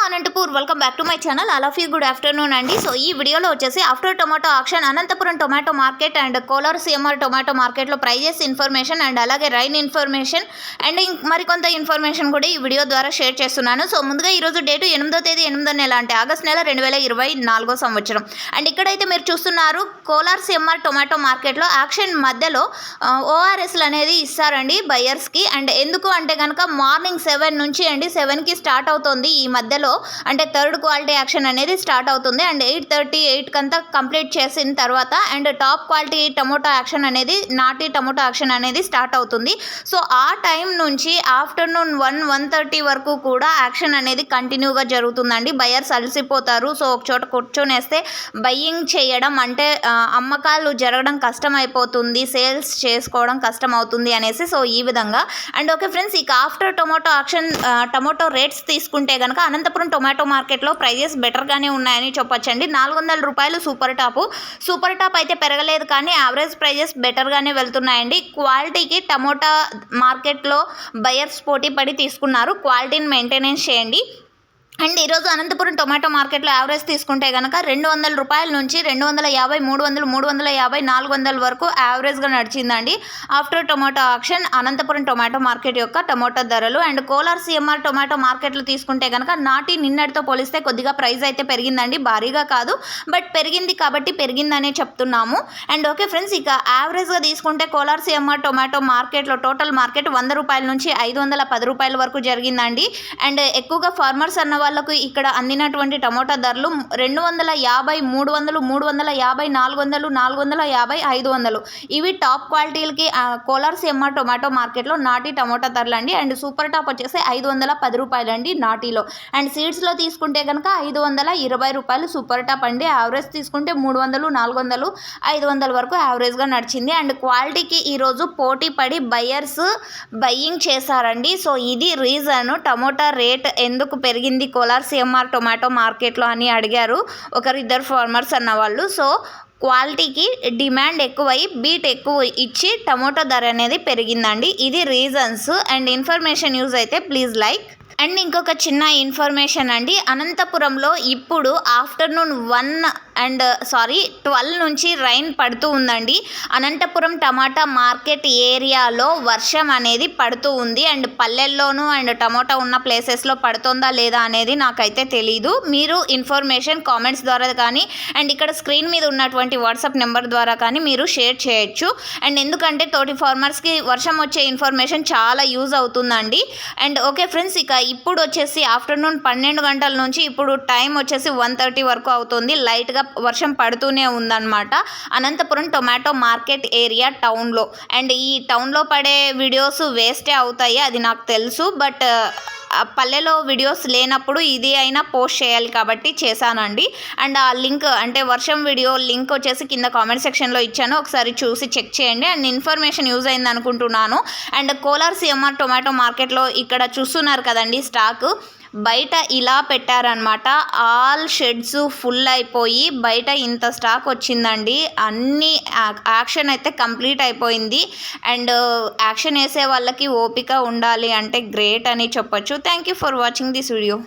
Anantapur welcome back to my channel. All of you good afternoon అండి. So ఈ వీడియోలో వచ్చేసి after tomato auction Anantapuram tomato market and Kolar CMR tomato మార్కెట్లో prices information and అలాగే rain information and మరికొంత information కూడా ఈ వీడియో ద్వారా షేర్ చేస్తున్నాను. సో ముందుగా ఈరోజు డేటు 8వ తేదీ 8వ నెల అంటే ఆగస్ట్ నెల 2024 సంవత్సరం. అండ్ ఇక్కడైతే మీరు చూస్తున్నారు కోలార్ సిఎంఆర్ టొమాటో మార్కెట్లో యాక్షన్ మధ్యలో ఓఆర్ఎస్లు అనేది ఇస్తారండి బయర్స్కి. అండ్ ఎందుకు అంటే కనుక మార్నింగ్ 7 నుంచి అండి 7కి స్టార్ట్ అవుతుంది. ఈ మధ్యలో అంటే థర్డ్ క్వాలిటీ యాక్షన్ అనేది స్టార్ట్ అవుతుంది అండ్ 8:38 కంతా కంప్లీట్ చేసిన తర్వాత and top quality tomato action అనేది నాటి టమోటా యాక్షన్ అనేది స్టార్ట్ అవుతుంది. సో ఆ టైం నుంచి ఆఫ్టర్నూన్ 1:30 వరకు కూడా యాక్షన్ అనేది కంటిన్యూగా జరుగుతుందండి. బయర్స్ అలసిపోతారు. సో ఒక చోట కూర్చొనేస్తే బయ్యింగ్ చేయడం అంటే అమ్మకాలు జరగడం కష్టం అయిపోతుంది, సేల్స్ చేసుకోవడం కష్టం అవుతుంది అనేసి. సో ఈ విధంగా అండ్ ఓకే ఫ్రెండ్స్, ఇక after tomato action tomato rates తీసుకుంటే కనుక అనంతపురం టొమాటో మార్కెట్లో ప్రైజెస్ బెటర్గానే ఉన్నాయని చెప్పొచ్చండి. 400 రూపాయలు సూపర్ టాప్ అయితే పెరగలేదు, కానీ యావరేజ్ ప్రైజెస్ బెటర్గానే వెళ్తున్నాయండి. క్వాలిటీకి టమోటా మార్కెట్లో బయర్స్ పోటీ పడి తీసుకున్నారు. క్వాలిటీని మెయింటెనెన్స్ చేయండి. అండ్ ఈరోజు అనంతపురం టొమాటో మార్కెట్లో యావరేజ్ తీసుకుంటే కనుక 200 రూపాయల నుంచి 250, 300, 350, 400 వరకు యావరేజ్గా నడిచిందండి after tomato auction Anantapuram tomato market యొక్క టొమాటో ధరలు. అండ్ కోలార్ సిఎంఆర్ టొమాటో మార్కెట్లో తీసుకుంటే కనుక నాటి నిన్నటితో పోలిస్తే కొద్దిగా ప్రైస్ అయితే పెరిగిందండి, భారీగా కాదు బట్ పెరిగింది కాబట్టి పెరిగిందనే చెప్తున్నాము. అండ్ ఓకే ఫ్రెండ్స్, ఇక యావరేజ్గా తీసుకుంటే కోలార్ సిఎంఆర్ టొమాటో మార్కెట్లో టోటల్ మార్కెట్ 100 రూపాయల నుంచి 510 రూపాయల వరకు జరిగిందండి. అండ్ ఎక్కువగా ఫార్మర్స్ అన్న వాళ్ళకు ఇక్కడ అందినటువంటి టమోటా ధరలు 250, 300, 350, 400, 450, 500 ఇవి టాప్ క్వాలిటీలకి కోలార్ సిఎంఆర్ టొమాటో మార్కెట్లో నాటి టమోటా ధరలు అండి. అండ్ సూపర్ టాప్ వచ్చేసి 510 రూపాయలు అండి నాటిలో. అండ్ సీడ్స్లో తీసుకుంటే కనుక 520 రూపాయలు సూపర్ టాప్ అండి. యావరేజ్ తీసుకుంటే 300, 400, 500 వరకు యావరేజ్గా నడిచింది. అండ్ క్వాలిటీకి ఈరోజు పోటీ పడి బయ్యర్స్ బయ్యింగ్ చేశారండి. సో ఇది రీజన్ టమోటా రేట్ ఎందుకు పెరిగింది కోలార్ సిఎంఆర్ టొమాటో మార్కెట్లో అని అడిగారు ఒకరిద్దరు ఫార్మర్స్ అన్నవాళ్ళు. సో క్వాలిటీకి డిమాండ్ ఎక్కువై బీట్ ఎక్కువ ఇచ్చి టమోటో ధర అనేది పెరిగిందండి. ఇది రీజన్స్. అండ్ ఇన్ఫర్మేషన్ యూజ్ అయితే ప్లీజ్ లైక్. అండ్ ఇంకొక చిన్న ఇన్ఫర్మేషన్ అండి, అనంతపురంలో ఇప్పుడు ఆఫ్టర్నూన్ 12 నుంచి రైన్ పడుతూ ఉందండి. అనంతపురం టమాటా మార్కెట్ ఏరియాలో వర్షం అనేది పడుతూ ఉంది. అండ్ పల్లెల్లోనూ అండ్ టమాటా ఉన్న ప్లేసెస్లో పడుతుందా లేదా అనేది నాకైతే తెలీదు. మీరు ఇన్ఫర్మేషన్ కామెంట్స్ ద్వారా కానీ అండ్ ఇక్కడ స్క్రీన్ మీద ఉన్నటువంటి వాట్సాప్ నెంబర్ ద్వారా కానీ మీరు షేర్ చేయొచ్చు. అండ్ ఎందుకంటే తోటి ఫార్మర్స్కి వర్షం వచ్చే ఇన్ఫర్మేషన్ చాలా యూజ్ అవుతుందండి. అండ్ ఓకే ఫ్రెండ్స్, ఇక ఇప్పుడు వచ్చేసి ఆఫ్టర్నూన్ 12 గంటల నుంచి ఇప్పుడు టైం వచ్చేసి 1:30 వరకు అవుతుంది. లైట్గా వర్షం పడుతూనే ఉందన్నమాట అనంతపురం టొమాటో మార్కెట్ ఏరియా టౌన్లో. అండ్ ఈ టౌన్లో పడే వీడియోస్ వేస్టే అవుతాయి, అది నాకు తెలుసు. బట్ పల్లెలో వీడియోస్ లేనప్పుడు ఇది అయినా పోస్ట్ చేయాలి కాబట్టి చేశానండి. అండ్ ఆ లింక్ అంటే వర్షం వీడియో లింక్ వచ్చేసి కింద కామెంట్ సెక్షన్లో ఇచ్చాను, ఒకసారి చూసి చెక్ చేయండి. అండ్ ఇన్ఫర్మేషన్ యూజ్ అయింది అనుకుంటున్నాను. అండ్ కోలార్ సిఎంఆర్ టొమాటో మార్కెట్లో ఇక్కడ చూస్తున్నారు కదండి స్టాక్ బయట ఇలా పెట్టారనమాట. ఆల్ షెడ్స్ ఫుల్ అయిపోయి బయట ఇంత స్టాక్ వచ్చిందండి. అన్ని యాక్షన్ అయితే కంప్లీట్ అయిపోయింది. అండ్ యాక్షన్ వేసే వాళ్ళకి ఓపిక ఉండాలి అంటే గ్రేట్ అని చెప్పొచ్చు. Thank you for watching this video.